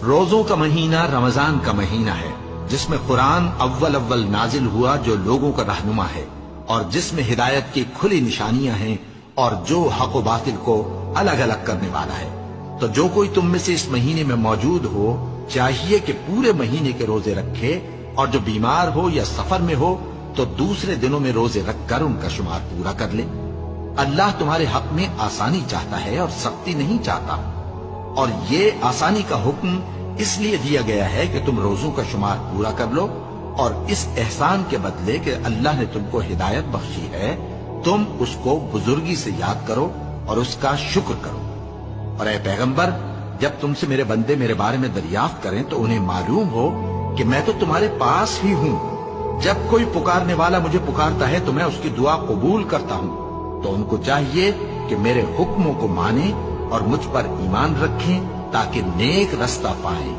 روزوں کا مہینہ رمضان کا مہینہ ہے، جس میں قرآن اول نازل ہوا، جو لوگوں کا رہنما ہے اور جس میں ہدایت کی کھلی نشانیاں ہیں اور جو حق و باطل کو الگ الگ کرنے والا ہے۔ تو جو کوئی تم میں سے اس مہینے میں موجود ہو چاہیے کہ پورے مہینے کے روزے رکھے، اور جو بیمار ہو یا سفر میں ہو تو دوسرے دنوں میں روزے رکھ کر ان کا شمار پورا کر لے۔ اللہ تمہارے حق میں آسانی چاہتا ہے اور سختی نہیں چاہتا، اور یہ آسانی کا حکم اس لیے دیا گیا ہے کہ تم روزوں کا شمار پورا کر لو، اور اس احسان کے بدلے کہ اللہ نے تم کو ہدایت بخشی ہے تم اس کو بزرگی سے یاد کرو اور اس کا شکر کرو۔ اور اے پیغمبر، جب تم سے میرے بندے میرے بارے میں دریافت کریں تو انہیں معلوم ہو کہ میں تو تمہارے پاس ہی ہوں۔ جب کوئی پکارنے والا مجھے پکارتا ہے تو میں اس کی دعا قبول کرتا ہوں۔ تو ان کو چاہیے کہ میرے حکموں کو مانیں اور مجھ پر ایمان رکھیں تاکہ نیک رستہ پائیں۔